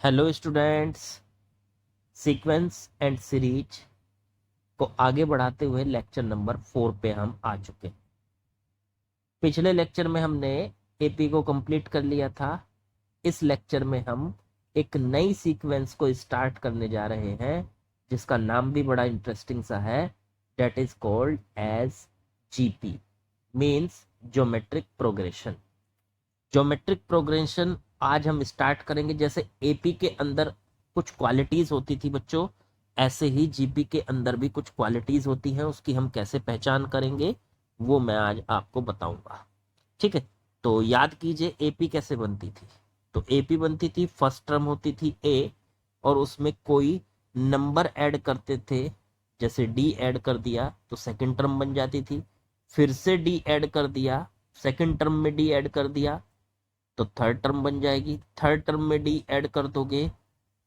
Hello students, sequence and series को आगे बढ़ाते हुए लेक्चर नंबर 4 पे हम आ चुके हैं। पिछले लेक्चर में हमने एपी को कंप्लीट कर लिया था। इस लेक्चर में हम एक नई सीक्वेंस को स्टार्ट करने जा रहे हैं जिसका नाम भी बड़ा इंटरेस्टिंग सा है। That is called as GP, means geometric progression. Geometric progression आज हम स्टार्ट करेंगे। जैसे एपी के अंदर कुछ क्वालिटीज होती थी बच्चों, ऐसे ही जीपी के अंदर भी कुछ क्वालिटीज होती हैं। उसकी हम कैसे पहचान करेंगे वो मैं आज आपको बताऊंगा। ठीक है, तो याद कीजिए एपी कैसे बनती थी। तो एपी बनती थी, फर्स्ट टर्म होती थी ए और उसमें कोई नंबर ऐड करते थे। जैसे डी ऐड कर दिया तो सेकंड टर्म बन जाती थी। फिर से डी ऐड कर दिया, सेकंड टर्म में डी ऐड कर दिया तो थर्ड टर्म बन जाएगी। थर्ड टर्म में डी ऐड कर दोगे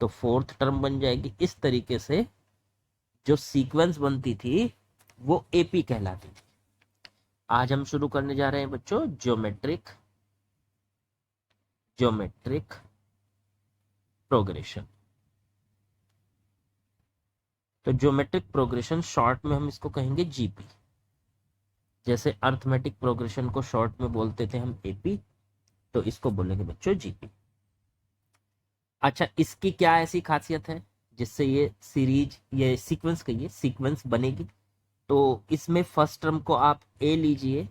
तो फोर्थ टर्म बन जाएगी। इस तरीके से जो सीक्वेंस बनती थी वो एपी कहलाती थी। आज हम शुरू करने जा रहे हैं बच्चों ज्योमेट्रिक प्रोग्रेशन। तो ज्योमेट्रिक प्रोग्रेशन शॉर्ट में हम इसको कहेंगे जीपी। जैसे अर्थमेटिक प्रोग्रेशन को शॉर्ट में बोलते थे हम एपी, तो इसको बोलेंगे बच्चों जीपी। अच्छा, इसकी क्या ऐसी खासियत है जिससे ये सीरीज, ये सीक्वेंस कहिए, सीक्वेंस बनेगी। तो इसमें फर्स्ट टर्म को आप ए लीजिए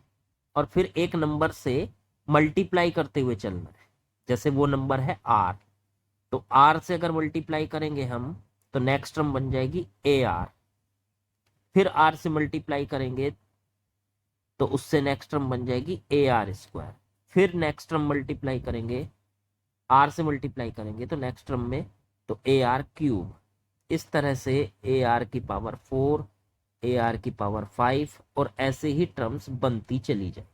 और फिर एक नंबर से मल्टीप्लाई करते हुए चलना है। जैसे वो नंबर है आर, तो आर से अगर मल्टीप्लाई करेंगे हम तो नेक्स्ट टर्म बन जाएगी ए आर। फिर आर से मल्टीप्लाई करेंगे तो उससे नेक्स्ट टर्म बन जाएगी ए आर स्क्वायर। फिर नेक्स्ट टर्म मल्टीप्लाई करेंगे, आर से मल्टीप्लाई करेंगे तो नेक्स्ट टर्म में तो ए आर क्यूब। इस तरह से ए आर की पावर 4, ए आर की पावर 5 और ऐसे ही टर्म्स बनती चली जाए।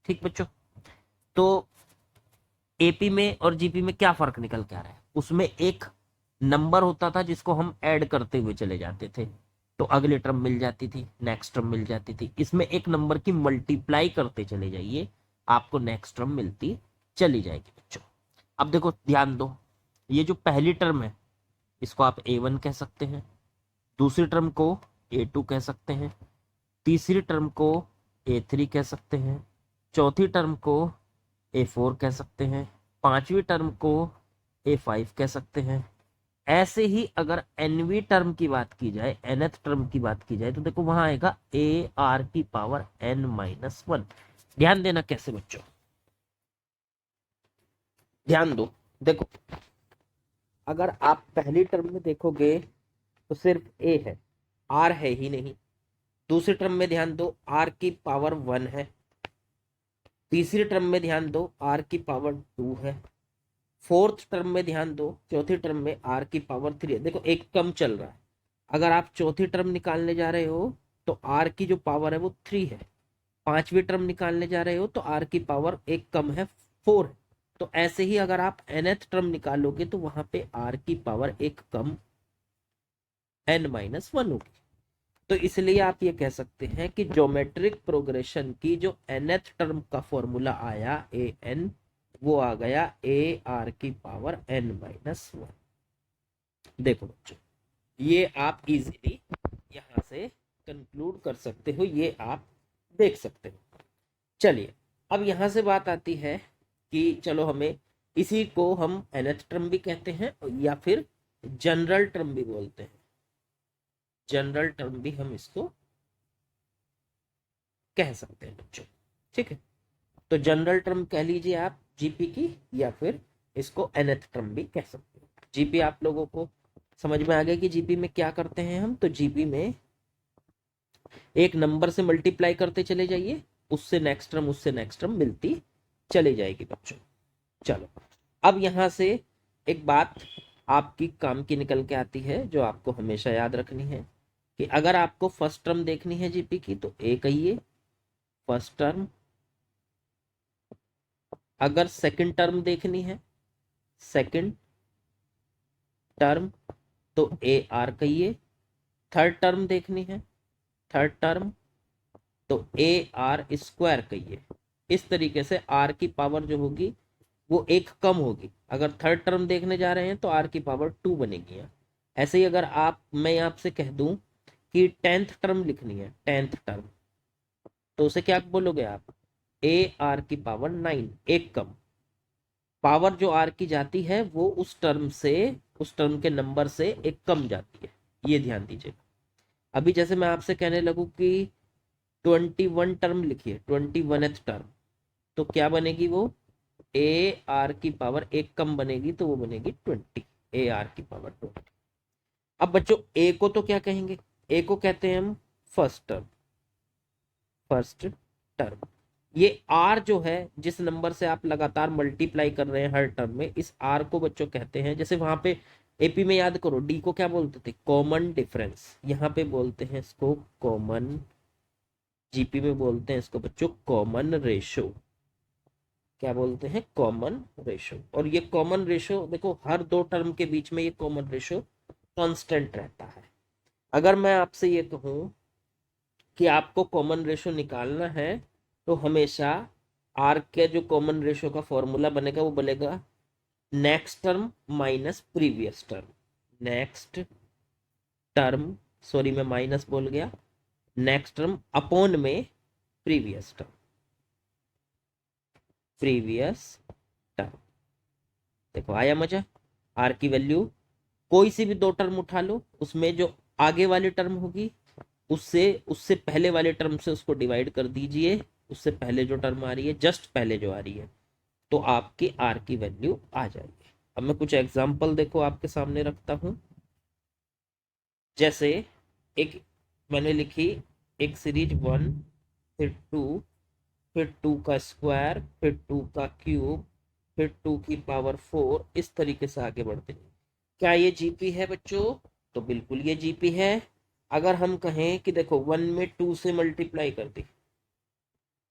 ठीक बच्चों, तो एपी में और जीपी में क्या फर्क निकल के आ रहा है? उसमें एक नंबर होता था जिसको हम ऐड करते हुए चले जाते थे तो अगली टर्म मिल जाती थी, नेक्स्ट टर्म मिल जाती थी। इसमें एक नंबर की मल्टीप्लाई करते चले जाइए, आपको नेक्स्ट टर्म मिलती चली जाएगी बच्चों। अब देखो ध्यान दो, ये जो पहली टर्म है इसको आप ए1 कह सकते हैं, दूसरी टर्म को ए2 कह सकते हैं, तीसरी टर्म को ए3 कह सकते हैं, चौथी टर्म को ए4 कह सकते हैं, पांचवी टर्म को ए5 कह सकते हैं। ऐसे ही अगर एनवी टर्म की बात की जाए, एनथ टर्म की बात की जाए तो देखो वहां आएगा ए आर की पावर n-1। ध्यान देना कैसे बच्चों, ध्यान दो। देखो अगर आप पहली टर्म में देखोगे तो सिर्फ ए है, आर है ही नहीं। दूसरी टर्म में ध्यान दो, आर की पावर 1 है। तीसरी टर्म में ध्यान दो, आर की पावर 2 है। फोर्थ टर्म में ध्यान दो, चौथी टर्म में आर की पावर 3 है। देखो एक कम चल रहा है। अगर आप चौथी टर्म निकालने जा रहे हो तो आर की जो पावर है वो 3 है। पांचवी टर्म निकालने जा रहे हो तो आर की पावर एक कम है, 4 है। तो ऐसे ही अगर आप nth टर्म निकालोगे तो वहां पे आर की पावर एक कम n-1 होगी। तो इसलिए आप ये कह सकते हैं कि ज्योमेट्रिक प्रोग्रेशन की जो nth टर्म का फॉर्मूला आया ए एन, वो आ गया ए आर की पावर n-1। देखो बच्चों, ये आप इजीली यहां से कंक्लूड कर सकते हो, ये आप देख सकते हो। चलिए, अब यहां से बात आती है कि चलो हमें इसी को हम nth टर्म भी कहते हैं या फिर जनरल टर्म भी बोलते हैं। जनरल टर्म भी हम इसको कह सकते हैं बच्चों। ठीक है, तो जनरल टर्म कह लीजिए आप जीपी की, या फिर इसको nth टर्म भी कह सकते हैं। जीपी आप लोगों को समझ में आ गया कि जीपी में क्या करते हैं हम? तो जीपी में एक नंबर से मल्टीप्लाई करते चले जाइए, उससे नेक्स्ट टर्म, उससे नेक्स्ट टर्म मिलती चली जाएगी बच्चों। चलो, अब यहां से एक बात आपकी काम की निकल के आती है जो आपको हमेशा याद रखनी है कि अगर आपको फर्स्ट टर्म देखनी है जीपी की तो ए कहिए फर्स्ट टर्म। अगर सेकंड टर्म देखनी है, सेकंड टर्म, तो ए आर कहिए। थर्ड टर्म देखनी है, थर्ड टर्म, तो ए आर स्क्वायर कहिए। इस तरीके से आर की पावर जो होगी वो एक कम होगी। अगर थर्ड टर्म देखने जा रहे हैं तो आर की पावर 2 बनेगी यहाँ। ऐसे ही अगर मैं आपसे कह दूं कि 10th टर्म लिखनी है, 10th टर्म, तो उसे क्या बोलोगे आप? ए आर की पावर 9, एक कम। पावर जो आर की जाती है वो उस टर्म के नंबर से एक कम जाती है, ये ध्यान दीजिएगा। अभी जैसे मैं आपसे कहने लगूं कि 21 टर्म लिखिए, 21th टर्म, तो क्या बनेगी वो? ए आर की पावर एक कम बनेगी, तो वो बनेगी 20, ए आर की पावर 20। अब बच्चों ए को तो क्या कहेंगे? ए को कहते हैं हम फर्स्ट टर्म, फर्स्ट टर्म। ये आर जो है, जिस नंबर से आप लगातार मल्टीप्लाई कर रहे हैं हर टर्म में, इस आर को बच्चों कहते हैं, जैसे वहां पे एपी में याद करो डी को क्या बोलते थे? Common difference. यहाँ पे बोलते हैं इसको कॉमन, जीपी में बोलते हैं इसको बच्चों कॉमन रेशो। क्या बोलते हैं? Common ratio. और ये कॉमन रेशो देखो हर दो टर्म के बीच में ये कॉमन रेशो कांस्टेंट रहता है। अगर मैं आपसे ये कहूं कि आपको कॉमन रेशो निकालना है, तो हमेशा आर के जो कॉमन रेशो का फॉर्मूला बनेगा वो बनेगा next term minus previous term. Next term, sorry मैं माइनस बोल गया, नेक्स्ट टर्म अपॉन में प्रीवियस टर्म, प्रीवियस टर्म। देखो आया मजा? आर की वैल्यू कोई सी भी दो टर्म उठा लो, उसमें जो आगे वाली टर्म होगी उससे उससे पहले वाले टर्म से उसको डिवाइड कर दीजिए, उससे पहले जो टर्म आ रही है, जस्ट पहले जो आ रही है, तो आपकी आर की वैल्यू आ जाएगी। अब मैं कुछ एग्जांपल देखो आपके सामने रखता हूं। जैसे एक मैंने लिखी, एक सीरीज 1, फिर 2, फिर 2 का स्क्वायर, फिर 2 का क्यूब, फिर 2 की पावर 4, इस तरीके से आगे बढ़ते हैं। क्या ये जीपी है बच्चों? तो बिल्कुल ये जीपी है। अगर हम कहें कि देखो 1 में 2 से मल्टीप्लाई कर दी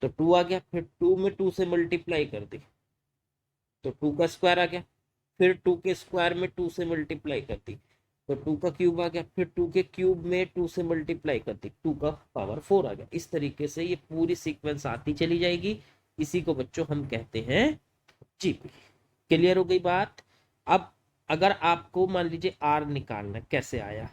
तो 2 आ गया, फिर 2 में 2 से मल्टीप्लाई कर दी तो 2 का स्क्वायर आ गया, फिर 2 के स्क्वायर में 2 से मल्टीप्लाई कर दी तो 2 का क्यूब आ गया, फिर 2 के क्यूब में 2 से मल्टीप्लाई कर दी, 2 का पावर 4 आ गया। इस तरीके से ये पूरी सीक्वेंस आती चली जाएगी। इसी को बच्चों हम कहते हैं जीपी। क्लियर हो गई बात? अब अगर आपको मान लीजिए आर निकालना, कैसे आया,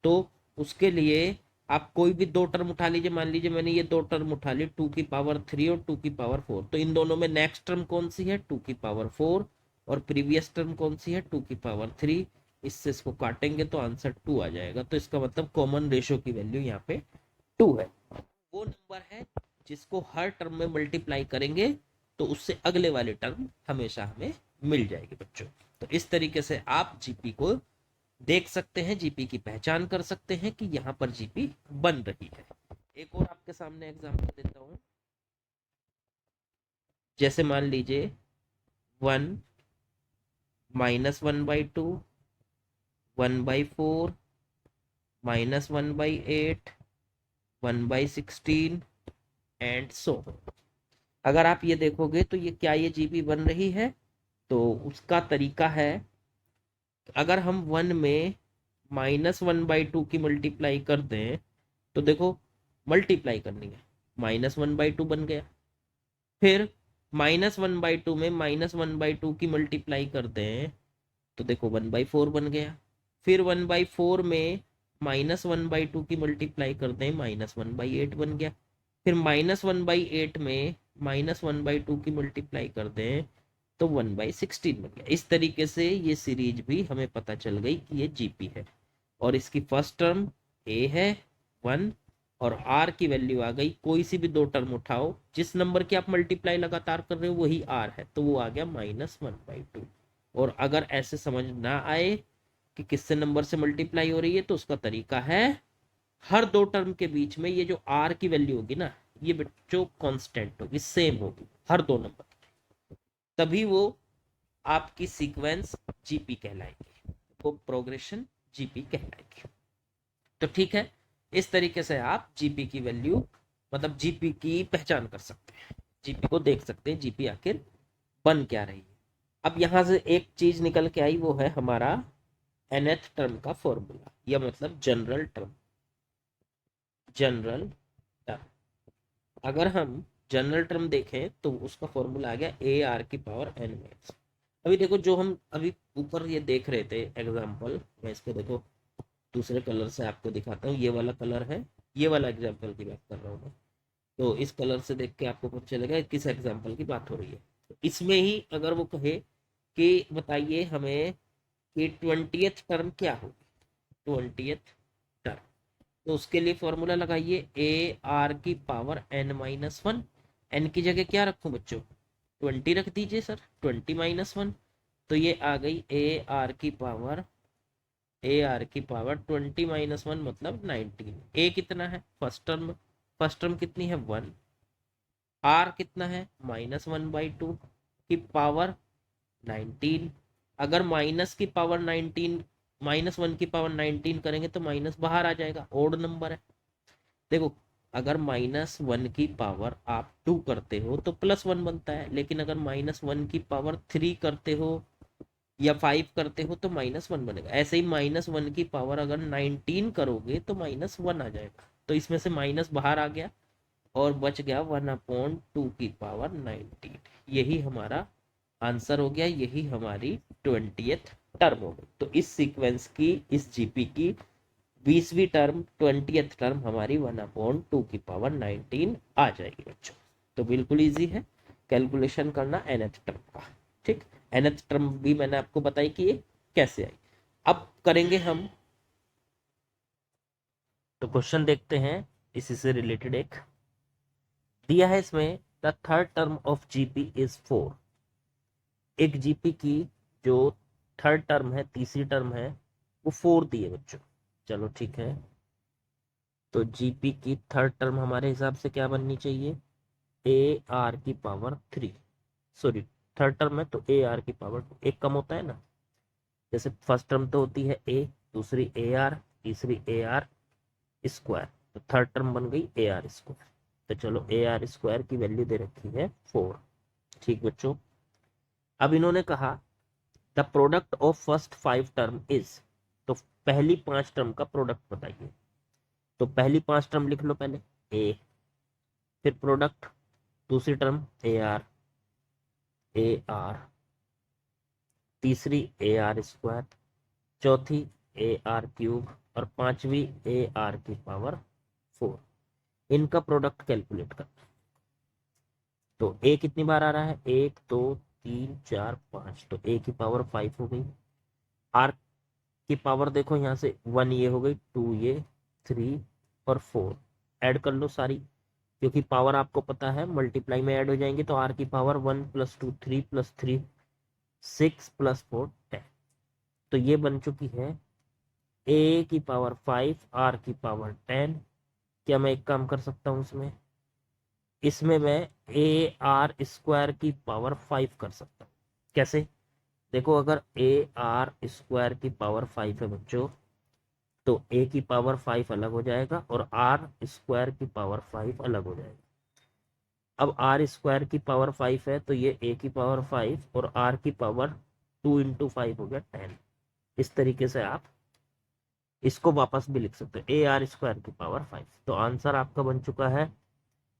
तो उसके लिए आप कोई भी दो टर्म उठा लीजिए। मान लीजिए मैंने ये दो टर्म उठा ली, 2 की पावर 3 और 2 की पावर 4, तो इन दोनों में नेक्स्ट टर्म कौन सी है? 2 की पावर 4। और प्रीवियस टर्म कौन सी है? 2 की पावर 3। इससे इसको काटेंगे तो आंसर 2 आ जाएगा। तो इसका मतलब कॉमन रेशो की वैल्यू यहाँ पे 2 है। वो नंबर है जिसको हर टर्म में मल्टीप्लाई करेंगे तो उससे अगले वाले टर्म हमेशा हमें मिल जाएगी बच्चों। तो इस तरीके से आप जीपी को देख सकते हैं, जीपी की पहचान कर सकते हैं कि यहाँ पर जीपी बन रही है। एक और आपके सामने एग्जांपल देता हूं। जैसे मान लीजिए 1 माइनस 1/2, 1/4, -1/8, 1/16 एंड सो। अगर आप ये देखोगे तो ये क्या ये जीपी बन रही है? तो उसका तरीका है, अगर हम 1 में -1/2 की मल्टीप्लाई कर दें, तो देखो मल्टीप्लाई करनी है, -1/2 बन गया। फिर -1/2 में -1/2 की मल्टीप्लाई कर दें तो देखो 1/4 बन गया। फिर 1/4 में -1/2 की मल्टीप्लाई कर दें, -1/8 बन गया। फिर -1/8 में -1/2 की मल्टीप्लाई कर दें तो 1/16 बन गया। इस तरीके से ये सीरीज भी हमें पता चल गई कि ये जीपी है। और इसकी फर्स्ट टर्म ए है 1, और आर की वैल्यू आ गई, कोई सी भी दो टर्म उठाओ, जिस नंबर की आप मल्टीप्लाई लगातार कर रहे हो वही आर है, तो वो आ गया -1/2। और अगर ऐसे समझ ना आए कि किससे नंबर से मल्टीप्लाई हो रही है, तो उसका तरीका है, हर दो टर्म के बीच में ये जो आर की वैल्यू होगी ना, ये बच्चों कांस्टेंट होगी, सेम होगी हर दो नंबर, तभी वो आपकी सीक्वेंस जीपी कहलाएगी, वो प्रोग्रेशन जीपी कहलाएगी। तो ठीक है, इस तरीके से आप जीपी की वैल्यू, मतलब जीपी की पहचान कर सकते हैं, जीपी को देख सकते हैं, जीपी आखिर बन क्या रही है। अब यहां से एक चीज निकल के आई, वो है हमारा nth टर्म का फॉर्मूला, या मतलब जनरल टर्म। जनरल टर्म, अगर हम जनरल टर्म देखें तो उसका फॉर्मूला आ गया ए आर की पावर n में। अभी देखो जो हम अभी ऊपर ये देख रहे थे एग्जाम्पल, मैं इसको देखो दूसरे कलर से आपको दिखाता हूँ। ये वाला कलर है, ये वाला एग्जाम्पल की बात कर रहा हूँ मैं। तो इस कलर से देख के आपको पता चलेगा किस एग्जाम्पल की बात हो रही है। तो इसमें ही अगर वो कहे कि बताइए हमें कि 20th टर्म क्या होगी, 20th टर्म, तो उसके लिए फॉर्मूला लगाइए ए आर की power n minus one. N की जगह क्या रखूं बच्चों, 20 रख दीजिए सर, 20 - 1। तो ये आ गई ए आर की पावर 20 - 1 मतलब 19। ए कितना है फर्स्ट टर्म, फर्स्ट टर्म कितनी है 1, आर कितना है -1/2 की पावर 19। अगर माइनस की पावर 19 -1 की पावर 19 करेंगे तो माइनस बाहर आ जाएगा, ओड नंबर है। देखो अगर -1 की पावर आप 2 करते हो तो +1 बनता है, लेकिन अगर -1 की पावर 3 करते हो या 5 करते हो तो -1 बनेगा। ऐसे ही -1 की पावर अगर 19 करोगे तो -1 आ जाएगा। तो इसमें से माइनस बाहर आ गया और बच गया 1/2 की पावर 19। यही हमारा आंसर हो गया, यही हमारी 20th टर्म हो गई। तो इस सीक्वेंस की, इस जीपी की 20वीं टर्म 20th टर्म हमारी 1/2 की पावर 19 आ जाएगी बच्चों। तो बिल्कुल इजी है कैलकुलेशन करना nth टर्म का। ठीक, nth टर्म भी मैंने आपको बताई कि ये कैसे आई। अब करेंगे हम, तो क्वेश्चन देखते हैं इसी से रिलेटेड। एक दिया है इसमें, the third term of GP is 4। एक जीपी की जो थर्ड टर्म है, तीसरी टर्म है, वो 4 दी है बच्चों। चलो ठीक है, तो जीपी की थर्ड टर्म हमारे हिसाब से क्या बननी चाहिए, ए आर की पावर 3। सॉरी, थर्ड टर्म है तो ए आर की पावर 2, एक कम होता है ना। जैसे फर्स्ट टर्म तो होती है ए, दूसरी ए आर, तीसरी ए आर स्क्वायर, तो थर्ड टर्म बन गई ए आर स्क्वायर। तो चलो ए आर स्क्वायर की वैल्यू दे रखी है 4। ठीक बच्चों, अब इन्होंने कहा the product of first 5 term is, तो पहली 5 टर्म का प्रोडक्ट बताइए। तो पहली 5 टर्म लिख लो पहले, ए, फिर प्रोडक्ट दूसरी टर्म ए आर, तीसरी ए आर स्क्वायर, चौथी ए आर क्यूब, और पांचवी ए आर की पावर 4। इनका प्रोडक्ट कैलकुलेट कर। तो ए कितनी बार आ रहा है, 1 2 3 4 5, तो ए की पावर 5 हो गई। आर की पावर देखो यहाँ से 1 ये हो गई, 2 ये, 3 और 4 ऐड कर लो सारी, क्योंकि पावर आपको पता है मल्टीप्लाई में ऐड हो जाएंगे। तो आर की पावर 1 + 2 3 + 3 6 + 4 10। तो ये बन चुकी है ए की पावर 5, आर की पावर 10। क्या मैं एक काम कर सकता हूँ इसमें, इसमें मैं ए आर स्क्वायर की पावर 5 कर सकता हूँ। कैसे, देखो अगर ए आर स्क्वायर की पावर 5 है बच्चों, तो ए की पावर 5 अलग हो जाएगा और आर स्क्वायर की पावर 5 अलग हो जाएगा। अब आर स्क्वायर की पावर 5 है तो ये ए की पावर 5 और आर की पावर 2 × 5 हो गया 10। इस तरीके से आप इसको वापस भी लिख सकते हो, ए आर स्क्वायर की पावर 5। तो आंसर आपका बन चुका है,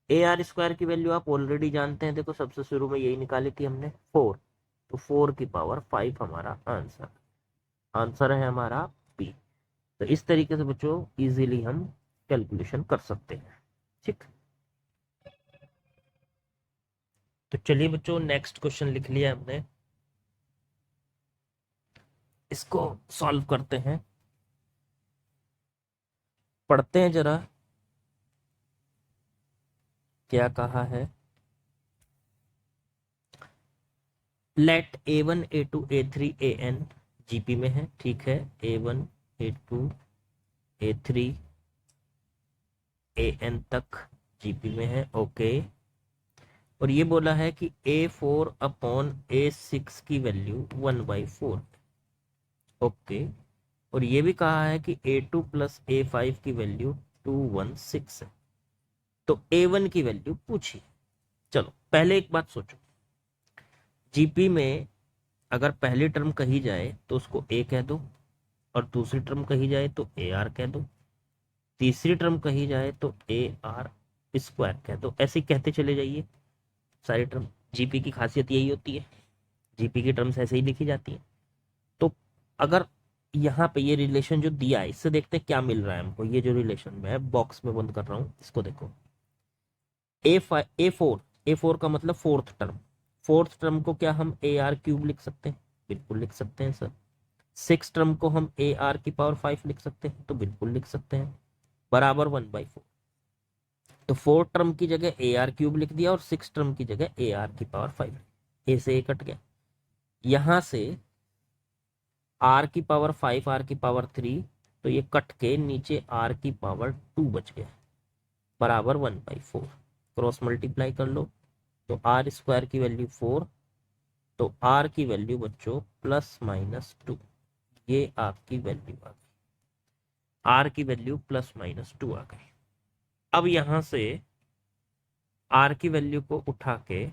ए आर स्क्वायर की वैल्यू आप ऑलरेडी जानते हैं, देखो सबसे शुरू में यही निकाली थी हमने 4। तो 4 की पावर 5 हमारा आंसर, आंसर है हमारा बी। तो इस तरीके से बच्चों इजीली हम कैलकुलेशन कर सकते हैं। ठीक, तो चलिए बच्चों नेक्स्ट क्वेश्चन लिख लिया हमने, इसको सॉल्व करते हैं, पढ़ते हैं जरा क्या कहा है। Late A1 A2 A3 AN GP में है, ठीक है, A1 A2 A3 AN तक जीपी में है, ओके। और ये बोला है कि A4/A6 की वैल्यू 1/4, ओके। और ये भी कहा है कि A2 + A5 की वैल्यू 216 है। तो A1 की वैल्यू पूछी। चलो पहले एक बात सोचो, जीपी में अगर पहली टर्म कही जाए तो उसको ए कह दो, और दूसरी टर्म कही जाए तो ए आर कह दो, तीसरी टर्म कही जाए तो ए आर स्क्वायर कह दो। ऐसे कहते चले जाइए सारी टर्म, जीपी की खासियत यही होती है। जीपी की टर्म्स ऐसे ही लिखी जाती है। तो अगर यहाँ पे ये रिलेशन जो दिया है इससे देखते हैं क्या मिल रहा है हमको। ये जो रिलेशन मैं बॉक्स में बंद कर रहा हूँ इसको देखो, ए फोर का मतलब फोर्थ टर्म। फोर्थ टर्म को क्या हम ए आर क्यूब लिख सकते हैं? बिल्कुल लिख सकते हैं सर। सिक्स टर्म को हम ए आर की पावर 5 लिख सकते हैं? तो बिल्कुल लिख सकते हैं, बराबर 1/4। तो फोर्थ टर्म की जगह ए आर क्यूब लिख दिया और सिक्स टर्म की जगह ए आर की पावर 5। ए से ए कट गया, यहां से आर की पावर 5 आर की पावर 3, तो ये कट के नीचे आर की पावर 2 बच गया, बराबर 1/4। क्रॉस मल्टीप्लाई कर लो तो आर स्क्वायर की वैल्यू 4, तो आर की वैल्यू बच्चों +-2। ये आपकी वैल्यू आ गई, आर की वैल्यू +-2 आ गई। अब यहां से आर की वैल्यू को उठा के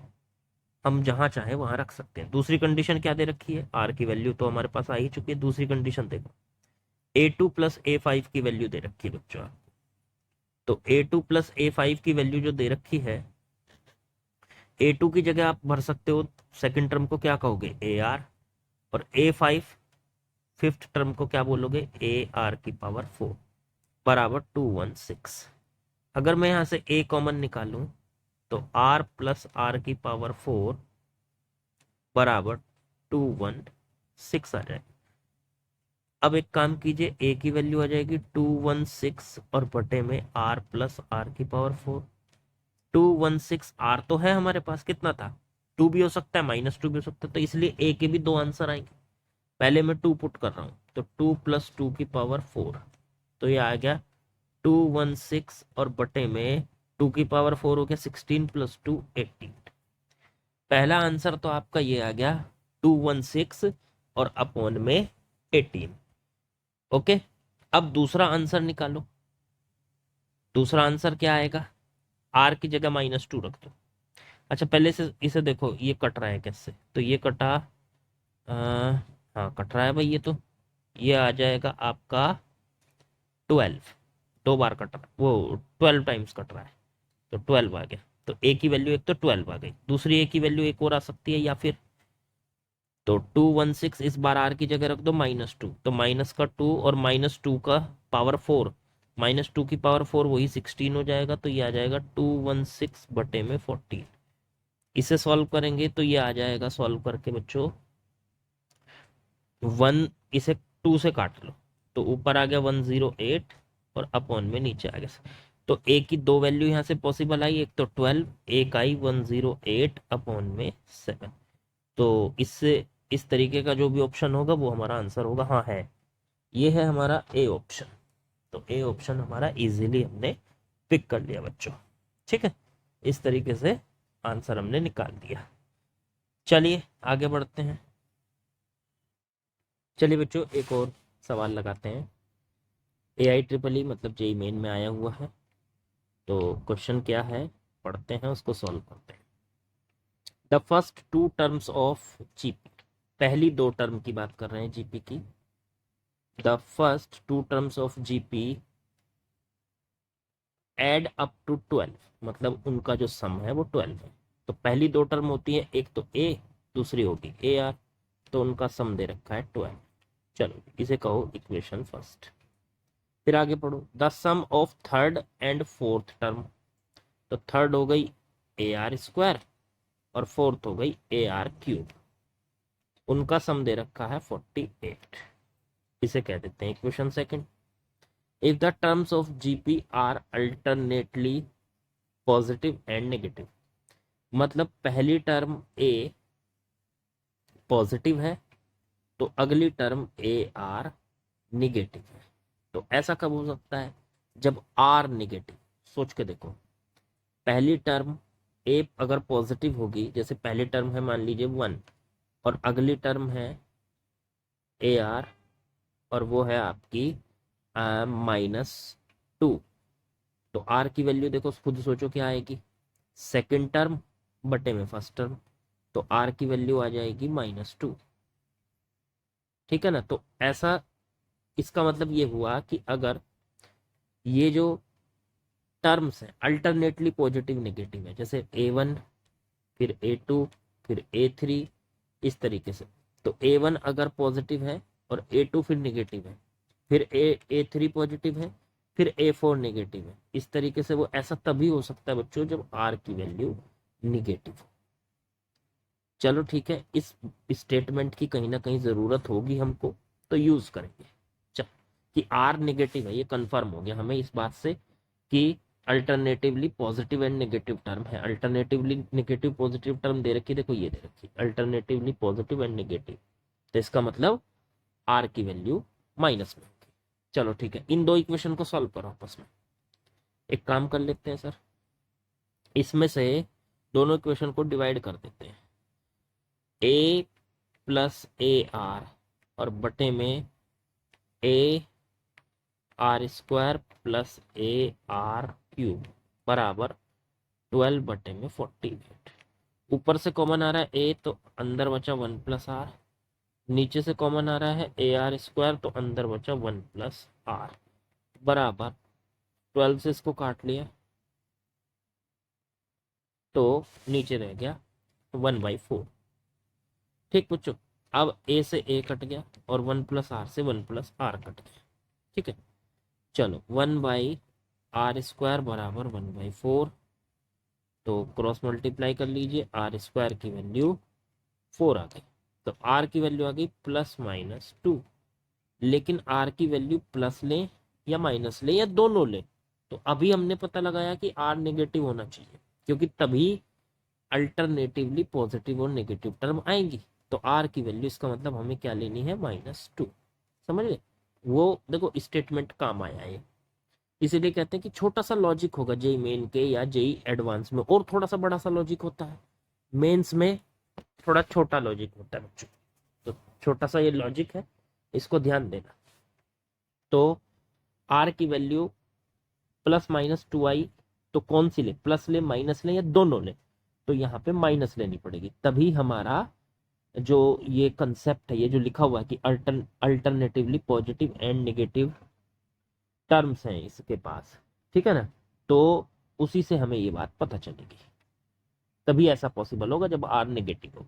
हम जहां चाहे वहां रख सकते हैं। दूसरी कंडीशन क्या दे रखी है? आर की वैल्यू तो हमारे पास आ ही चुकी है। दूसरी कंडीशन देखो, A2 + A5 की वैल्यू दे रखी है बच्चों। तो A2 + A5 की वैल्यू जो दे रखी है, A2 की जगह आप भर सकते हो सेकंड टर्म को क्या कहोगे? AR। और A5 फिफ्थ टर्म को क्या बोलोगे? AR की पावर 4, बराबर 216। अगर मैं यहां से A कॉमन निकालूं तो R+R की पावर 4 बराबर 216 आ जाएगा। अब एक काम कीजिए, ए की वैल्यू आ जाएगी 216 और बटे में R+R की पावर 4। 216 आर तो है हमारे पास, कितना था? 2 भी हो सकता है, -2 भी हो सकता है, तो इसलिए ए के भी दो आंसर आएंगे। पहले मैं 2 पुट कर रहा हूं, तो 2 + 2 की पावर 4, तो ये आ गया 216 और बटे में 2 की पावर 4 हो गया 16 + 2 18। पहला आंसर तो आपका ये आ गया 216 और अपॉन में 18। ओके, अब दूसरा आंसर निकालो। दूसरा आंसर क्या आएगा? आर की जगह -2 रख दो। अच्छा, पहले से इसे देखो, ये कट रहा है कैसे? तो ये कटा, हाँ कट रहा है भाई, ये तो ये आ जाएगा आपका 12। दो बार कट रहा है, वो 12 टाइम्स कट रहा है, तो 12 आ गया। तो ए की वैल्यू एक तो 12 आ गई, दूसरी ए की वैल्यू एक और आ सकती है, या फिर तो 216 इस बार आर की जगह रख दो -2, तो माइनस का 2 और -2 का पावर 4, -2 की पावर 4 वही 16 हो जाएगा, तो ये आ जाएगा 216 बटे में 14। इसे सॉल्व करेंगे तो ये आ जाएगा, सॉल्व करके बच्चों 1, इसे 2 से काट लो तो ऊपर आ गया 108 और अपॉन में नीचे आ गया। तो ए की दो वैल्यू यहाँ से पॉसिबल आई, एक तो 12, एक आई 108 अपॉन में 7। तो इससे इस तरीके का जो भी ऑप्शन होगा वो हमारा आंसर होगा। हाँ है, ये है हमारा ए ऑप्शन। तो ए ऑप्शन हमारा इजीली हमने पिक कर लिया बच्चों। ठीक है, इस तरीके से आंसर हमने निकाल दिया। चलिए आगे बढ़ते हैं। चलिए बच्चों एक और सवाल लगाते हैं। AIEEE मतलब जेई मेन में आया हुआ है। तो क्वेश्चन क्या है, पढ़ते हैं उसको, सॉल्व करते हैं। The first 2 terms of GP, पहली 2 टर्म की बात कर रहे हैं जीपी की। The first 2 terms of GP add up to 12, मतलब उनका जो सम है वो 12 है। तो पहली 2 टर्म होती है, एक तो ए, दूसरी होगी ए आर, तो उनका सम दे रखा है 12। चलो इसे कहो इक्वेशन फर्स्ट। फिर आगे पढ़ो, the sum of third and fourth term. तो थर्ड हो गई AR² और फोर्थ हो गई AR³, उनका सम दे रखा है 48। इसे कह देते हैं equation second. If the terms of GP are alternately positive and negative, मतलब पहली टर्म ए पॉजिटिव है तो अगली टर्म AR निगेटिव है। तो ऐसा कब हो सकता है? जब आर निगेटिव। सोच के देखो, पहली टर्म ए अगर पॉजिटिव होगी, जैसे पहली टर्म है मान लीजिए 1 और अगली टर्म है AR और वो है आपकी -2, तो आर की वैल्यू देखो, खुद सोचो क्या आएगी, सेकंड टर्म बटे में फर्स्ट टर्म, तो आर की वैल्यू आ जाएगी -2। ठीक है ना? तो ऐसा, इसका मतलब ये हुआ कि अगर ये जो टर्म्स हैं अल्टरनेटली पॉजिटिव नेगेटिव है, जैसे A1 फिर A2 फिर A3 इस तरीके से। तो A1 अगर पॉजिटिव है और A2 फिर निगेटिव है, फिर A3 पॉजिटिव है, फिर A4 नेगेटिव है, इस तरीके से वो ऐसा तभी हो सकता है बच्चों जब R की वैल्यू निगेटिव हो। चलो ठीक है, इस स्टेटमेंट की कहीं ना कहीं जरूरत होगी हमको, तो यूज करेंगे। चल, कि R नेगेटिव है ये कंफर्म हो गया हमें इस बात से कि alternatively positive and negative term है। अल्टरनेटिवली नेगेटिव पॉजिटिव टर्म दे रखी है, देखो ये दे रखी है अल्टरनेटिवली पॉजिटिव एंड नेगेटिव, तो इसका मतलब R की वैल्यू माइनस में होगी। चलो ठीक है, इन दो इक्वेशन को सॉल्व करो आपस में। एक काम कर लेते हैं सर, इसमें से दोनों इक्वेशन को डिवाइड कर देते हैं। A प्लस AR और बटे में AR² प्लस AR³ बराबर 12 बटे में 48। ऊपर से कॉमन आ रहा है A, तो अंदर बचा 1 प्लस R। नीचे से कॉमन आ रहा है AR², तो अंदर बचा 1 प्लस R बराबर 12 से इसको काट लिया तो नीचे रह गया 1/4। ठीक बच्चों, अब A से A कट गया और 1 प्लस R से 1 प्लस R कट गया। ठीक है, चलो 1/R² बराबर 1/4, तो क्रॉस मल्टीप्लाई कर लीजिए, R² की वैल्यू 4 आ गई, तो R की वैल्यू आ गई +-2। लेकिन R की वैल्यू प्लस लें या माइनस लें या दोनों लें, तो अभी हमने पता लगाया कि R नेगेटिव होना चाहिए, क्योंकि तभी अल्टरनेटिवली पॉजिटिव और नेगेटिव टर्म आएंगी। तो R की वैल्यू, इसका मतलब हमें क्या लेनी है, -2। समझ गए, वो देखो स्टेटमेंट काम आया है, इसीलिए कहते हैं कि छोटा सा लॉजिक होगा जेई मेन के या जेई एडवांस में, और थोड़ा सा बड़ा सा लॉजिक होता है मेंस में, थोड़ा छोटा लॉजिक होता है बच्चों। तो छोटा सा ये लॉजिक है, इसको ध्यान देना। तो R की वैल्यू +-2 आई, तो कौन सी ले, प्लस ले माइनस ले या दोनों ले, तो यहाँ पे माइनस लेनी पड़ेगी, तभी हमारा जो ये कंसेप्ट है, ये जो लिखा हुआ है कि alternatively positive and negative terms हैं इसके पास, ठीक है ना, तो उसी से हमें ये बात पता चलेगी, तभी ऐसा पॉसिबल होगा जब R नेगेटिव हो।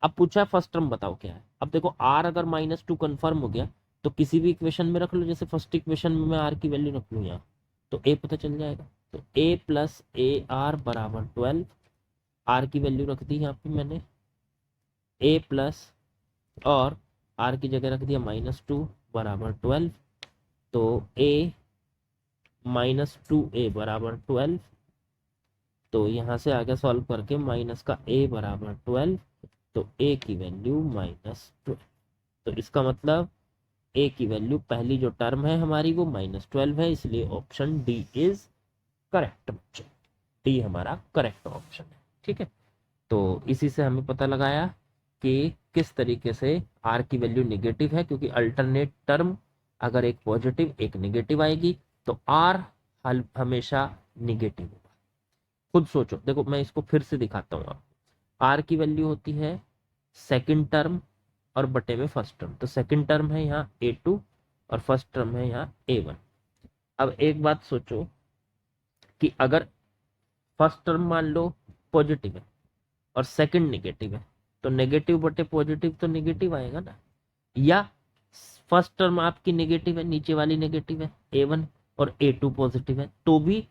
अब पूछा है फर्स्ट टर्म बताओ क्या है। अब देखो R अगर -2 कंफर्म हो गया तो किसी भी इक्वेशन में रख लो, जैसे फर्स्ट इक्वेशन में मैं R की वैल्यू रख लूँ यहाँ, तो A पता चल जाएगा। तो A प्लस AR बराबर 12, R की वैल्यू रख दी यहाँ पे मैंने A प्लस, और R की जगह रख दिया -2 बराबर 12, तो A -2A बराबर 12, तो यहाँ से आगे सॉल्व करके माइनस का A बराबर 12, तो A की वैल्यू -12। तो इसका मतलब A की वैल्यू पहली जो टर्म है हमारी वो -12 है, इसलिए ऑप्शन डी इज करेक्ट बच्चों। डी हमारा करेक्ट ऑप्शन है। ठीक है, तो इसी से हमें पता लगाया कि किस तरीके से R की वैल्यू निगेटिव है, क्योंकि अल्टरनेट टर्म अगर एक पॉजिटिव एक निगेटिव आएगी तो R हमेशा निगेटिव होगा। खुद सोचो, देखो मैं इसको फिर से दिखाता हूँ। R की वैल्यू होती है सेकंड टर्म और बटे में फर्स्ट टर्म, तो सेकंड टर्म है यहाँ A2 और फर्स्ट टर्म है यहाँ A1। अब एक बात सोचो कि अगर फर्स्ट टर्म मान लो पॉजिटिव है और सेकंड नेगेटिव है, तो नेगेटिव बटे पॉजिटिव तो नेगेटिव आएगा ना, या फर्स्ट टर्म आपकी नेगेटिव है, नीचे वाली नेगेटिव है A1 और A2 पॉजिटिव है, तो भी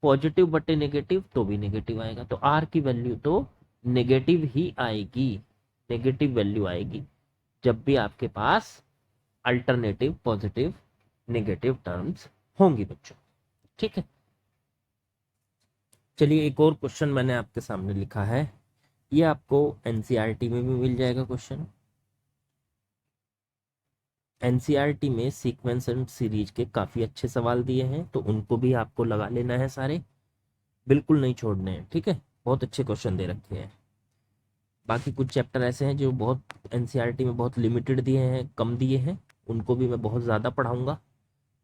पॉजिटिव बटे नेगेटिव तो भी नेगेटिव आएगा, तो R की वैल्यू तो नेगेटिव ही आएगी, नेगेटिव वैल्यू आएगी जब भी आपके पास अल्टरनेटिव पॉजिटिव नेगेटिव टर्म्स होंगी बच्चों। ठीक है, चलिए एक और क्वेश्चन मैंने आपके सामने लिखा है, ये आपको एनसीईआरटी में भी मिल जाएगा क्वेश्चन। एनसीईआरटी में सीक्वेंस एंड सीरीज के काफी अच्छे सवाल दिए हैं, तो उनको भी आपको लगा लेना है सारे, बिल्कुल नहीं छोड़ने हैं। ठीक है, बहुत अच्छे क्वेश्चन दे रखे हैं। बाकी कुछ चैप्टर ऐसे हैं जो बहुत एनसीईआरटी में बहुत लिमिटेड दिए हैं, कम दिए हैं, उनको भी मैं बहुत ज़्यादा पढ़ाऊंगा,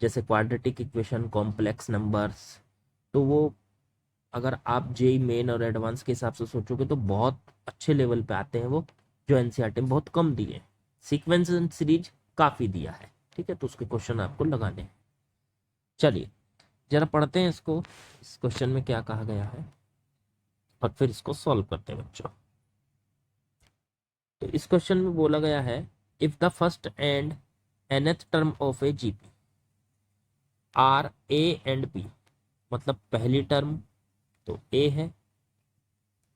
जैसे क्वाड्रेटिक इक्वेशन, कॉम्प्लेक्स नंबर्स, तो वो अगर आप जेई मेन और एडवांस के हिसाब से सोचोगे तो बहुत अच्छे लेवल पे आते हैं वो, जो एनसीईआरटी में बहुत कम दिए हैं। सीक्वेंस एंड सीरीज काफ़ी दिया है। ठीक है, तो उसके क्वेश्चन आपको लगाने हैं। चलिए जरा पढ़ते हैं इसको, इस क्वेश्चन में क्या कहा गया है, और फिर इसको सॉल्व करते हैं बच्चों। तो इस क्वेश्चन में बोला गया है if the first and nth term of a GP are a and b, मतलब पहली टर्म तो ए है,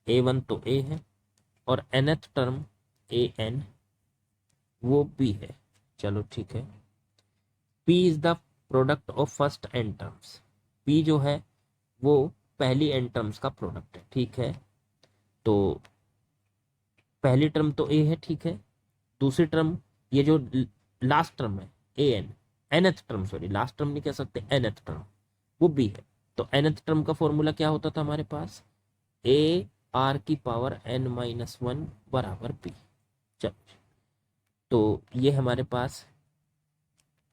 A1 तो ए है, और nth टर्म AN वो बी है। चलो ठीक है। P is the product of first n terms, P जो है वो पहली एन टर्म्स का प्रोडक्ट है, ठीक है। तो पहली टर्म तो ए है, ठीक है। दूसरी टर्म, ये जो लास्ट टर्म है AN, nth term, sorry last term नहीं कह सकते, nth टर्म वो बी है। तो nth टर्म का फॉर्मूला क्या होता था हमारे पास, ए आर की पावर n-1 बराबर पी। चलो, तो ये हमारे पास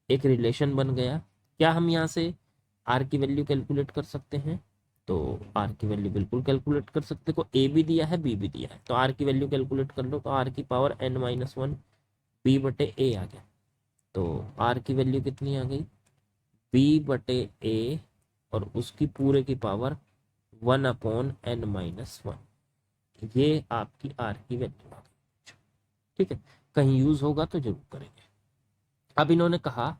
एक रिलेशन बन गया। क्या हम यहाँ से आर की वैल्यू कैलकुलेट कर सकते हैं? तो आर की वैल्यू बिल्कुल कैलकुलेट कर सकते को, ए भी दिया है बी भी दिया है, तो आर की वैल्यू कैलकुलेट कर लो। तो आर की पावर n-1 बी बटे ए आ गया। तो आर की वैल्यू कितनी आ गई, बी बटे ए, और उसकी पूरे की पावर 1/n-1। ये आपकी आर की वैल्यू आ गई। ठीक है, कहीं यूज होगा तो जरूर करेंगे। अब इन्होंने कहा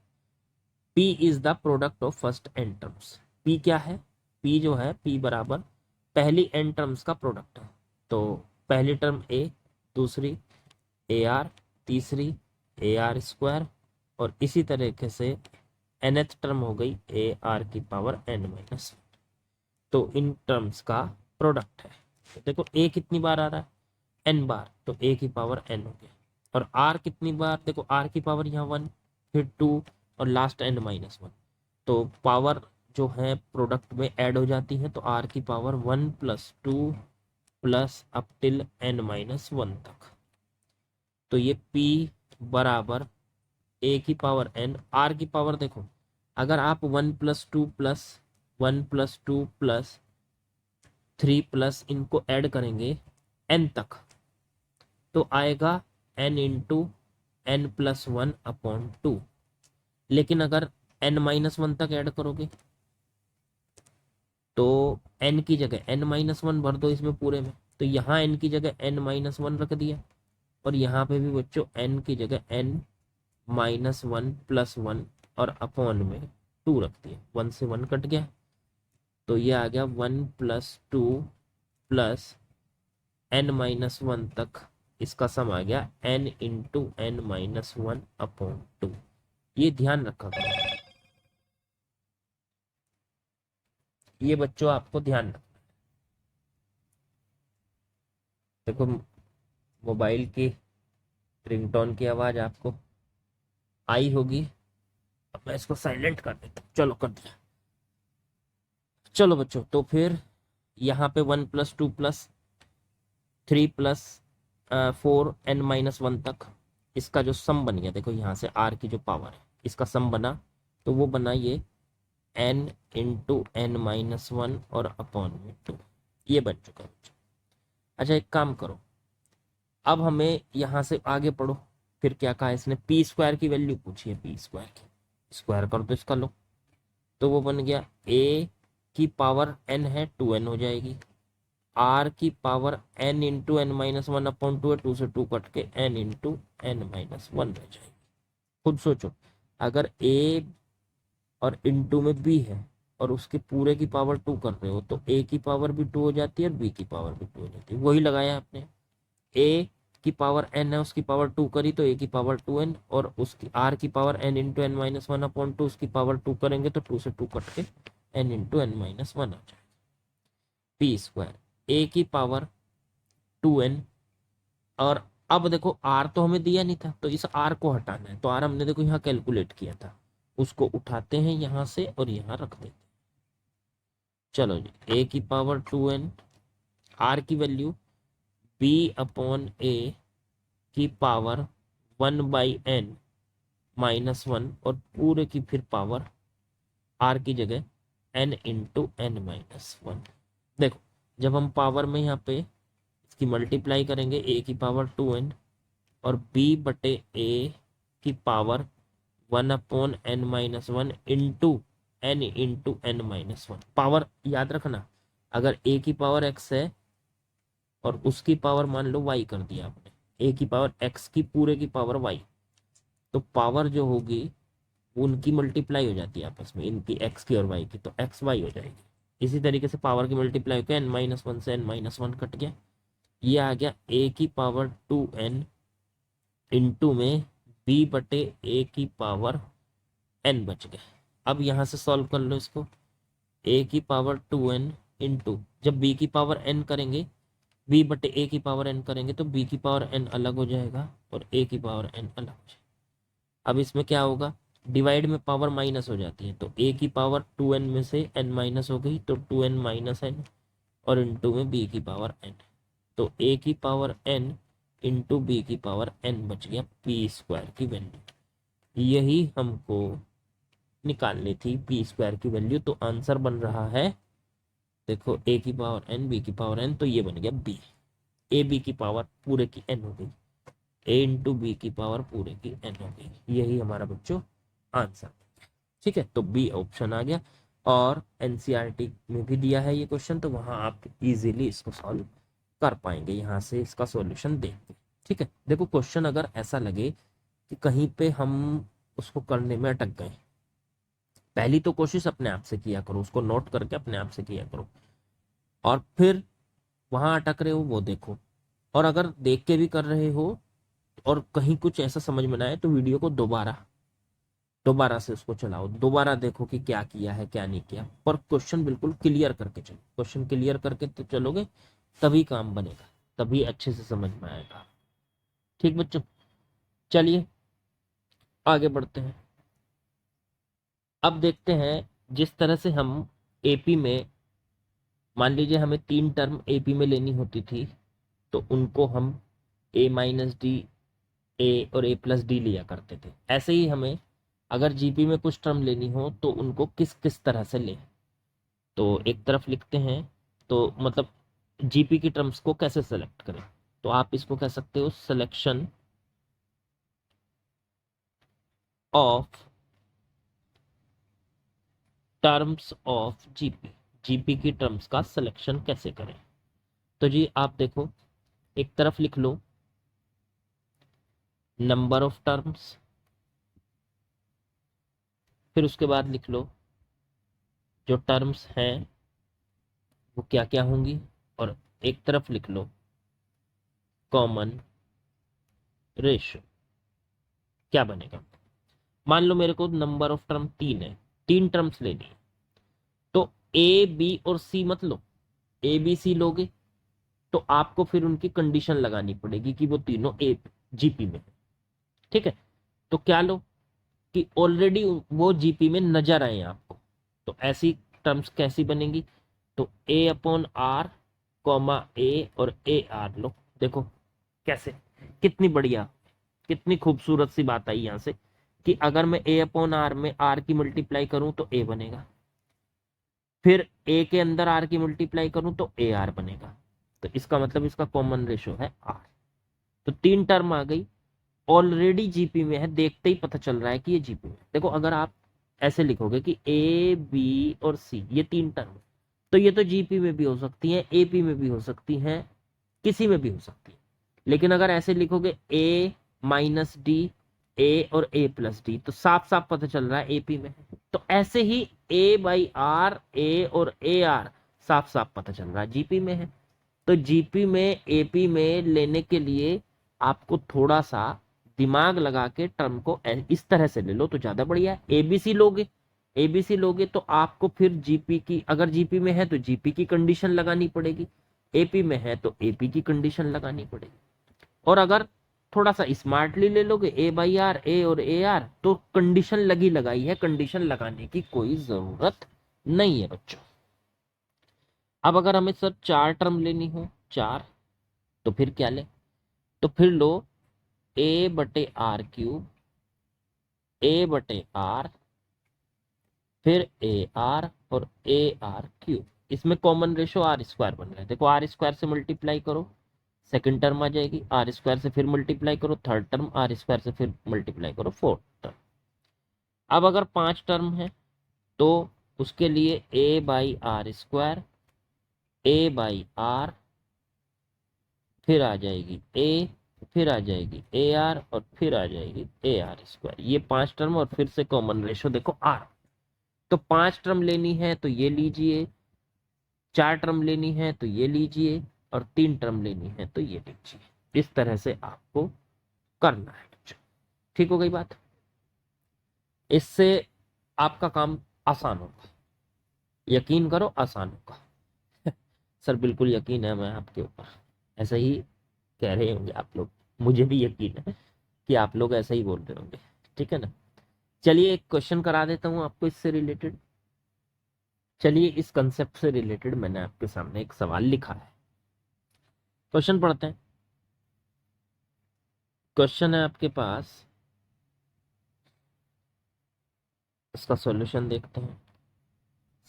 P is the product of first n terms. P क्या है? P जो है, P बराबर पहली एन टर्म्स का प्रोडक्ट है। तो पहली टर्म A, दूसरी AR, तीसरी AR स्क्वायर, और इसी तरीके से nth टर्म हो गई AR की पावर n-1। तो इन टर्म्स का प्रोडक्ट है। तो देखो A कितनी बार आ रहा है, n बार, तो A की पावर n हो गया। और R कितनी बार, देखो R की पावर यहाँ 1, फिर 2, और लास्ट n-1। तो पावर जो है प्रोडक्ट में ऐड हो जाती है, तो R की power 1 + 2 plus up till n-1 तक। तो ये P बराबर A की पावर n, R की पावर देखो, अगर आप 1 + 2 प्लस 1 + 2 प्लस 3 प्लस इनको ऐड करेंगे n तक, तो आएगा n इंटू n+1/2। लेकिन अगर n-1 तक ऐड करोगे तो n की जगह n-1 भर दो इसमें पूरे में, तो यहाँ n की जगह n-1 रख दिया, और यहाँ पे भी बच्चों n की जगह n-1 + 1 और अपॉन में 2 रख दिया, 1 से 1 कट गया, तो ये आ गया 1 + 2 प्लस n-1 तक, इसका सम आ गया n इंटू n-1/2। ये ध्यान रखा करो, ये बच्चों आपको ध्यान रखना। देखो मोबाइल की रिंगटोन की आवाज आपको आई होगी, अब मैं इसको साइलेंट कर देता हूँ। चलो कर दिया। चलो बच्चों, तो फिर यहाँ पे 1 + 2 प्लस 3 प्लस 4 n-1 तक, इसका जो सम बन गया, देखो यहाँ से r की जो पावर है इसका सम बना, तो वो बना ये n इंटू n-1 और अपॉन में 2, ये बन चुका है। अच्छा एक काम करो, अब हमें यहाँ से आगे पढ़ो। फिर क्या कहा इसने, पी स्क्वायर की वैल्यू पूछी है, पी स्क्वायर की, स्क्वायर कर दो इसका लो, तो वो बन गया a की पावर n है 2n हो जाएगी, r की पावर n इंटू n-1/2 है, 2 से 2 कट के n इंटू n-1 रह जाएगी। खुद सोचो, अगर a और इंटू में b है और उसके पूरे की पावर 2 कर रहे हो, तो a की पावर भी 2 हो जाती है और b की पावर भी 2 हो जाती है। वही लगाया आपने, a की पावर n है, उसकी पावर 2 करी तो a की पावर 2n, और उसकी r की पावर n इंटू n-1/2, उसकी पावर 2 करेंगे तो 2 से 2 कट के n इंटू n-1 आ जाएगा। पी स्क्वायर a की पावर 2n, और अब देखो r तो हमें दिया नहीं था, तो इस r को हटाना है, तो r हमने देखो यहाँ कैलकुलेट किया था, उसको उठाते हैं यहाँ से और यहाँ रख देते हैं। चलो जी, a की पावर 2n, r की वैल्यू b/a की पावर 1/n-1, और पूरे की फिर पावर r की जगह n इंटू n-1। देखो जब हम पावर में यहाँ पे इसकी मल्टीप्लाई करेंगे, a की पावर 2n और b बटे a की power 1/n-1 into n into n-1। Power याद रखना, अगर a की पावर x है और उसकी पावर मान लो y कर दिया आपने, ए की पावर एक्स की पूरे की पावर वाई, तो पावर जो होगी वो उनकी मल्टीप्लाई हो जाती है आपस में, इनकी एक्स की और वाई की, तो एक्स वाई हो जाएगी। इसी तरीके से पावर की मल्टीप्लाई होकर n-1 से n-1 कट गया, ये आ गया ए की पावर 2n इंटू में b बटे ए की पावर n बच गया। अब यहाँ से सॉल्व कर लो इसको, ए की पावर 2n इंटू, जब b की पावर n करेंगे, b बटे ए की पावर n करेंगे तो b की पावर n अलग हो जाएगा और a की पावर n अलग हो जाएगा। अब इसमें क्या होगा, डिवाइड में पावर माइनस हो जाती है, तो a की पावर 2n में से n माइनस हो गई तो 2n माइनस n, और इंटू में b की पावर n, तो a की पावर n इंटू b की पावर n बच गया p स्क्वायर की वैल्यू। यही हमको निकालनी थी p स्क्वायर की वैल्यू, तो आंसर बन रहा है, देखो a की पावर n b की पावर n, तो ये बन गया b, ए बी की पावर पूरे की n हो गई, ए इंटू बी की पावर पूरे की n हो गई। यही हमारा बच्चों आंसर। ठीक है, तो बी ऑप्शन आ गया, और एनसीईआरटी में भी दिया है ये क्वेश्चन, तो वहां आप इजीली इसको सॉल्व कर पाएंगे यहाँ से इसका सॉल्यूशन देख के। ठीक है, देखो क्वेश्चन अगर ऐसा लगे कि कहीं पे हम उसको करने में अटक गए, पहली तो कोशिश अपने आप से किया करो, उसको नोट करके अपने आप से किया करो, और फिर वहां अटक रहे हो वो देखो, और अगर देख के भी कर रहे हो और कहीं कुछ ऐसा समझ में ना आए तो वीडियो को दोबारा दोबारा से उसको चलाओ, दोबारा देखो कि क्या किया है क्या नहीं किया, पर क्वेश्चन बिल्कुल क्लियर करके चलो, क्वेश्चन क्लियर करके तो चलोगे तभी काम बनेगा, तभी अच्छे से समझ में आएगा। ठीक बच्चों, चलिए आगे बढ़ते हैं। अब देखते हैं, जिस तरह से हम एपी में, मान लीजिए हमें 3 टर्म एपी में लेनी होती थी, तो उनको हम ए माइनस डी, ए और ए प्लस डी लिया करते थे, ऐसे ही हमें अगर जीपी में कुछ टर्म लेनी हो तो उनको किस किस तरह से लें, तो एक तरफ लिखते हैं, तो मतलब जीपी की टर्म्स को कैसे सेलेक्ट करें, तो आप इसको कह सकते हो selection of terms of GP, GP की टर्म्स का सिलेक्शन कैसे करें। तो जी आप देखो, एक तरफ लिख लो नंबर ऑफ टर्म्स, फिर उसके बाद लिख लो जो टर्म्स हैं वो क्या क्या होंगी, और एक तरफ लिख लो कॉमन रेशियो क्या बनेगा। मान लो मेरे को नंबर ऑफ टर्म 3 है, 3 टर्म्स लेनी है, तो ए बी और सी मत लो, ए बी सी लोगे तो आपको फिर उनकी कंडीशन लगानी पड़ेगी कि वो तीनों ए जीपी में है। ठीक है, तो क्या लो कि ऑलरेडी वो जीपी में नजर आए आपको, तो ऐसी टर्म्स कैसी बनेंगी, तो ए अपॉन आर कॉमा ए और ए आर लो, देखो कैसे, कितनी बढ़िया, कितनी खूबसूरत सी बात आई यहां से, कि अगर मैं ए अपॉन आर में आर की मल्टीप्लाई करूं तो ए बनेगा, फिर ए के अंदर आर की मल्टीप्लाई करूं तो ए आर बनेगा, तो इसका मतलब इसका कॉमन रेशो है आर। तो 3 टर्म आ गई, ऑलरेडी जीपी में है, देखते ही पता चल रहा है कि ये जीपी में। देखो अगर आप ऐसे लिखोगे कि ए बी और सी ये 3 टर्म, तो ये तो जीपी में भी हो सकती है, एपी में भी हो सकती हैं, किसी में भी हो सकती है। लेकिन अगर ऐसे लिखोगे ए माइनस डी, ए और ए प्लस डी, तो साफ साफ पता चल रहा है एपी में है। तो ऐसे ही ए बाई आर, ए और ए आर साफ साफ पता चल रहा है जीपी में है। तो जीपी में एपी में लेने के लिए आपको थोड़ा सा दिमाग लगा के टर्म को इस तरह से ले लो तो ज्यादा बढ़िया है। एबीसी लोगे, एबीसी लोगे तो आपको फिर जीपी की, अगर जीपी में है तो जीपी की कंडीशन लगानी पड़ेगी, एपी में है तो एपी की कंडीशन लगानी पड़ेगी। और अगर थोड़ा सा स्मार्टली ले लोगे ए बाई आर, ए और ए आर, तो कंडीशन लगी लगाई है, कंडीशन लगाने की कोई जरूरत नहीं है बच्चों। अब अगर हमें सर 4 टर्म लेनी हो, 4, तो फिर क्या ले, तो फिर लो ए बटे आर क्यूब, ए बटे आर, फिर ए आर और ए आर क्यूब, इसमें कॉमन रेशो आर स्क्वायर बन रहा है, देखो आर स्क्वायर से मल्टीप्लाई करो सेकंड टर्म आ जाएगी, आर स्क्वायर से फिर मल्टीप्लाई करो थर्ड टर्म, आर स्क्वायर से फिर मल्टीप्लाई करो फोर्थ टर्म। अब अगर 5 टर्म है तो उसके लिए A by R square, A by R, फिर आ जाएगी ए, फिर आ जाएगी ए आर और फिर आ जाएगी ए आर स्क्वायर, ये 5 टर्म और फिर से कॉमन रेशो देखो आर। तो 5 टर्म लेनी है तो ये लीजिए, 4 टर्म लेनी है तो ये लीजिए, और 3 टर्म लेनी है तो ये लीजिए। इस तरह से आपको करना है बच्चों। ठीक हो गई बात? इससे आपका काम आसान होगा, यकीन करो आसान होगा। सर बिल्कुल यकीन है मैं आपके ऊपर, ऐसा ही कह रहे होंगे आप लोग, मुझे भी यकीन है कि आप लोग ऐसा ही बोल रहे होंगे। ठीक है ना? चलिए एक क्वेश्चन करा देता हूं आपको इससे रिलेटेड। चलिए इस कंसेप्ट से रिलेटेड मैंने आपके सामने एक सवाल लिखा है, क्वेश्चन पढ़ते हैं। क्वेश्चन है आपके पास, इसका सॉल्यूशन देखते हैं।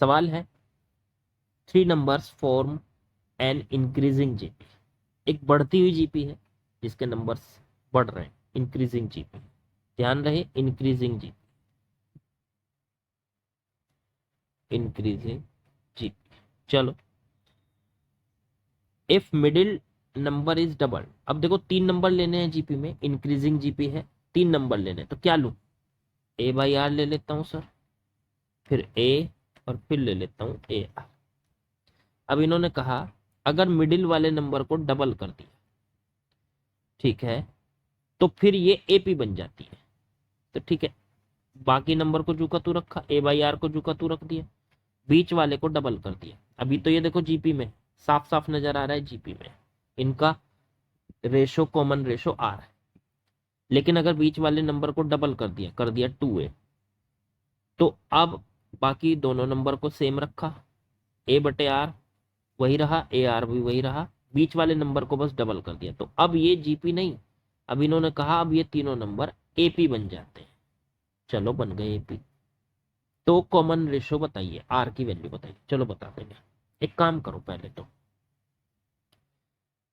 सवाल है 3 numbers form an increasing GP. एक बढ़ती हुई जीपी है जिसके नंबर्स बढ़ रहे हैं, इंक्रीजिंग जीपी, ध्यान रहे इंक्रीजिंग जीपी, इंक्रीजिंग जीपी। चलो, if middle number is double. अब देखो 3 नंबर लेने हैं जीपी में, इंक्रीजिंग जीपी है, 3 नंबर लेने हैं, तो क्या लूं? ए बाई आर ले लेता हूं सर, फिर ए, और फिर ले लेता हूं ए आर। अब इन्होंने कहा अगर मिडिल वाले नंबर को डबल कर दिया, ठीक है, तो फिर ये एपी बन जाती है। तो ठीक है, बाकी नंबर को जू का तू रखा, ए बाई आर को जू का तू रख दिया, बीच वाले को डबल कर दिया। अभी तो ये देखो जीपी में साफ साफ नजर आ रहा है, जीपी में इनका रेशो कॉमन रेशो आर है। लेकिन अगर बीच वाले नंबर को डबल कर दिया 2a, तो अब बाकी दोनों नंबर को सेम रखा, ए बटे आर वही रहा, ए आर भी वही रहा, बीच वाले नंबर को बस डबल कर दिया। तो अब ये जीपी नहीं, अब इन्होंने कहा अब ये तीनों नंबर एपी बन जाते हैं। चलो बन गए एपी। तो कॉमन रेशो बताइए, आर की वैल्यू बताइए। चलो बता देंगे। एक काम करो पहले तो,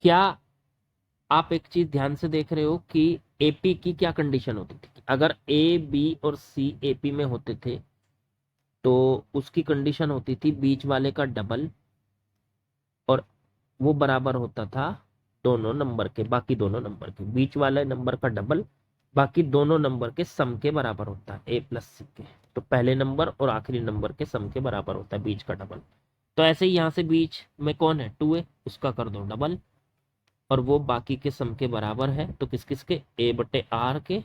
क्या आप एक चीज ध्यान से देख रहे हो कि एपी की क्या कंडीशन होती थी? अगर ए बी और सी एपी में होते थे तो उसकी कंडीशन होती थी बीच वाले का डबल, और वो बराबर होता था दोनों नंबर के, बाकी दोनों नंबर के, बीच वाले नंबर का डबल बाकी दोनों नंबर के सम के बराबर होता है, ए प्लस सी के। तो पहले नंबर और आखिरी नंबर के सम के बराबर होता है बीच का डबल। तो ऐसे ही यहाँ से बीच में कौन है 2a, उसका कर दो डबल, और वो बाकी के सम के बराबर है, तो किस किस के? ए बटे आर के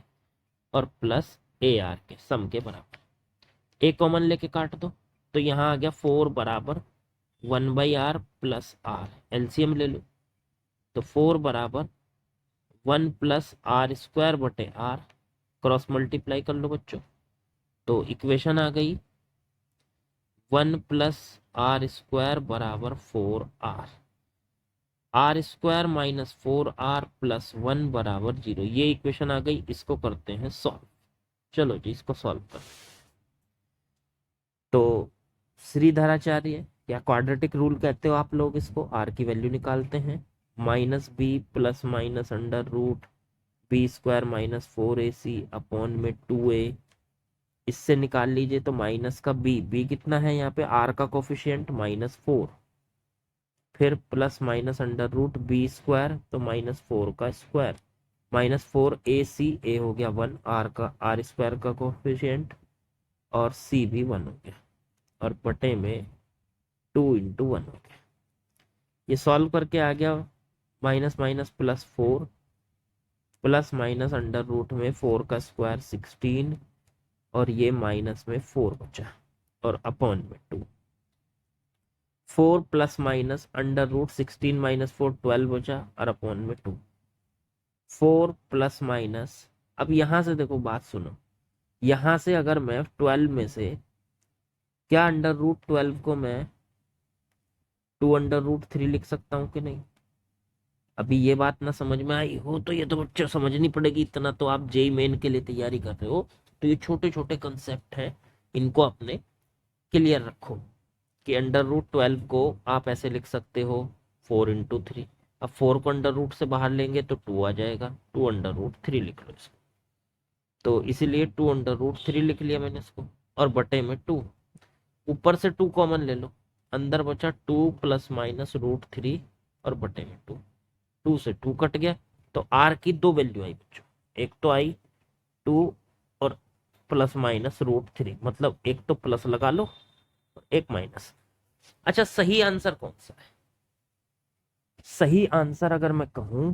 और प्लस ए आर के सम के बराबर। ए कॉमन लेके काट दो, तो यहाँ आ गया 4 बराबर 1/r प्लस आर, एलसीएम ले लो, तो 4 बराबर 1 प्लस आर स्क्वायर बटे आर, क्रॉस मल्टीप्लाई कर लो बच्चों, तो इक्वेशन आ गई 1 प्लस आर स्क्वायर बराबर 4r, are square minus 4r plus 1 बराबर 0। ये इक्वेशन आ गई, इसको करते हैं सॉल्व। चलो जी इसको सॉल्व कर, तो श्रीधराचार्य या क्वाड्रेटिक रूल कहते हो आप लोग इसको, आर की वैल्यू निकालते हैं, minus b plus minus under root b square minus 4ac upon में 2a, इससे निकाल लीजिए तो माइनस का बी कितना है यहाँ पे, आर का कोफिशियंट -4, फिर plus minus under root b square, तो -4 का स्क्वायर, -4ac, ए हो गया 1, आर का आर स्क्वायर का कोफिशियंट, और सी भी 1 हो गया, और बटे में 2 × 1 हो गया। ये सॉल्व करके आ गया minus minus plus 4, plus minus under root में 4 का स्क्वायर 16, और ये माइनस में 4 बचा, और अपॉन में 2, 4 plus minus under root 16 minus 4 12 बचा, और अपॉन में 2, 4 प्लस माइनस, अब यहां से देखो बात सुनो, यहां से अगर मैं 12 में से क्या अंडर रूट 12 को मैं 2 अंडर रूट 3 लिख सकता हूं कि नहीं? अभी ये बात ना समझ में आई हो तो ये तो बच्चों समझनी पड़ेगी, इतना तो आप जेई मेन के लिए तैयारी कर रहे हो, तो ये छोटे छोटे कंसेप्ट हैं, इनको अपने क्लियर रखो कि अंडर रूट 12 को आप ऐसे लिख सकते हो 4 × 3। अब 4 को अंडर रूट से बाहर लेंगे तो 2 आ जाएगा, 2 अंडर रूट 3 लिख लो इसको, तो इसीलिए 2 अंडर रूट 3 लिख लिया मैंने इसको, और बटे में 2, ऊपर से 2 कॉमन ले लो, अंदर बचा 2 प्लस माइनस रूट 3, और बटे में 2, 2 से 2 कट गया, तो आर की दो वैल्यू आई बच्चों, एक तो आई 2 और प्लस माइनस रूट 3, मतलब एक तो प्लस लगा लो और एक माइनस। अच्छा सही आंसर कौन सा है? सही आंसर अगर मैं कहूं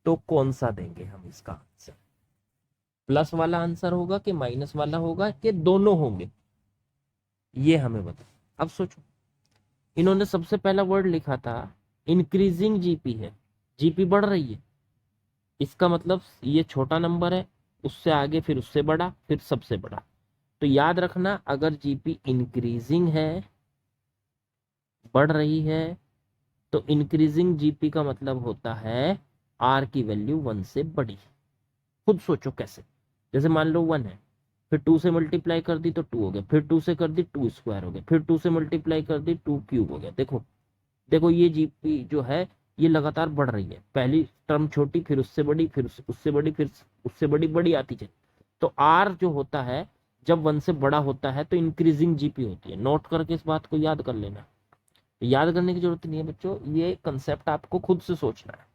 तो कौन सा देंगे हम इसका आंसर? प्लस वाला आंसर होगा कि माइनस वाला होगा कि दोनों होंगे, ये हमें बता। अब सोचो, इन्होंने सबसे पहला वर्ड लिखा था इंक्रीजिंग जीपी है, जीपी बढ़ रही है, इसका मतलब ये छोटा नंबर है, उससे आगे फिर उससे बड़ा फिर सबसे बड़ा। तो याद रखना, अगर जीपी इंक्रीजिंग है, बढ़ रही है, तो इंक्रीजिंग जीपी का मतलब होता है आर की वैल्यू 1 से बड़ी। खुद सोचो कैसे। जैसे मान लो 1 है, फिर 2 से मल्टीप्लाई कर दी तो 2 हो गया, फिर 2 से कर दी 2 स्क्वायर हो गया, फिर 2 से मल्टीप्लाई कर दी 2 क्यूब हो गया। देखो देखो ये जीपी जो है ये लगातार बढ़ रही है, पहली टर्म छोटी फिर उससे बड़ी फिर उससे बड़ी फिर उससे बड़ी बड़ी आती चली। तो आर जो होता है जब 1 से बड़ा होता है तो इंक्रीजिंग जीपी होती है। नोट करके इस बात को याद कर लेना। याद करने की जरूरत नहीं है बच्चों, ये कंसेप्ट आपको खुद से सोचना है,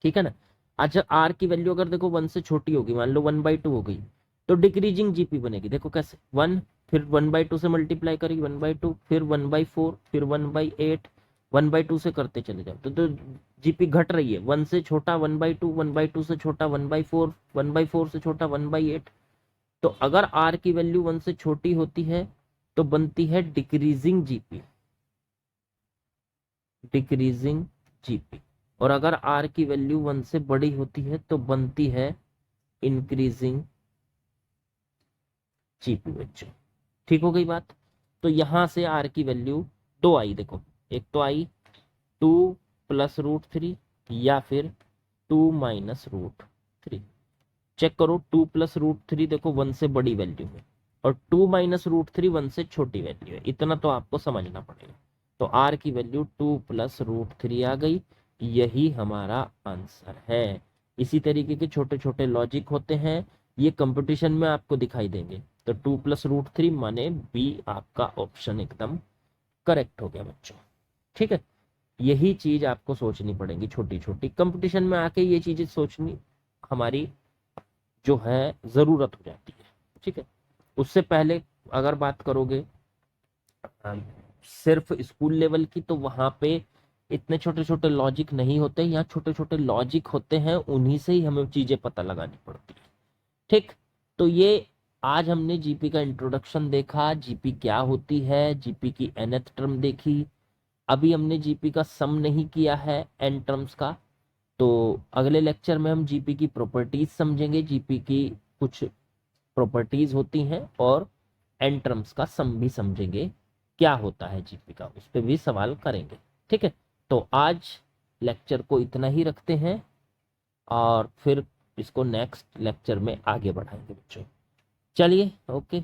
ठीक है ना। अच्छा आर की वैल्यू अगर देखो 1 से छोटी होगी, मान लो 1/2 हो गई, तो डिक्रीजिंग जीपी बनेगी। देखो कैसे, 1 फिर 1/2 से मल्टीप्लाई करेगी 1/2, फिर 1/4 फिर 1/8, 1/2 से करते चले जाओ तो जीपी घट रही है। 1 से छोटा 1/2, 1/2 से छोटा 1/4, 1/4 से छोटा 1/8। तो अगर आर की वैल्यू 1 से छोटी होती है तो बनती है डिक्रीजिंग जीपी, डिक्रीजिंग जीपी। और अगर आर की वैल्यू 1 से बड़ी होती है तो बनती है इंक्रीजिंग जीपी बच्चों। ठीक हो गई बात। तो यहां से आर की वैल्यू दो आई, देखो एक तो आई 2 प्लस रूट 3 या फिर 2 माइनस रूट 3। चेक करो 2 प्लस रूट 3 देखो 1 से बड़ी वैल्यू है और 2 माइनस रूट 3 1 से छोटी वैल्यू है, इतना तो आपको समझना पड़ेगा। तो आर की वैल्यू 2 प्लस रूट 3 आ गई, यही हमारा आंसर है। इसी तरीके के छोटे छोटे लॉजिक होते हैं, ये कंपटीशन में आपको दिखाई देंगे। तो 2 प्लस रूट 3 माने बी आपका ऑप्शन एकदम करेक्ट हो गया बच्चों। ठीक है, यही चीज आपको सोचनी पड़ेगी, छोटी छोटी कंपटीशन में आके ये चीजें सोचनी हमारी जो है जरूरत हो जाती है। ठीक है, उससे पहले अगर बात करोगे अ, सिर्फ स्कूल लेवल की, तो वहां पे इतने छोटे छोटे लॉजिक नहीं होते, यहाँ छोटे छोटे लॉजिक होते हैं, उन्हीं से ही हमें चीजें पता लगानी पड़ती है। ठीक, तो ये आज हमने जीपी का इंट्रोडक्शन देखा, जीपी क्या होती है, जीपी की nth टर्म देखी। अभी हमने जीपी का सम नहीं किया है n टर्म्स का, तो अगले लेक्चर में हम जीपी की प्रॉपर्टीज समझेंगे, जीपी की कुछ प्रॉपर्टीज होती हैं, और एन टर्म्स का सम भी समझेंगे क्या होता है जीपी का, उस पर भी सवाल करेंगे। ठीक है, तो आज लेक्चर को इतना ही रखते हैं और फिर इसको नेक्स्ट लेक्चर में आगे बढ़ाएंगे बच्चों। चलिए ओके।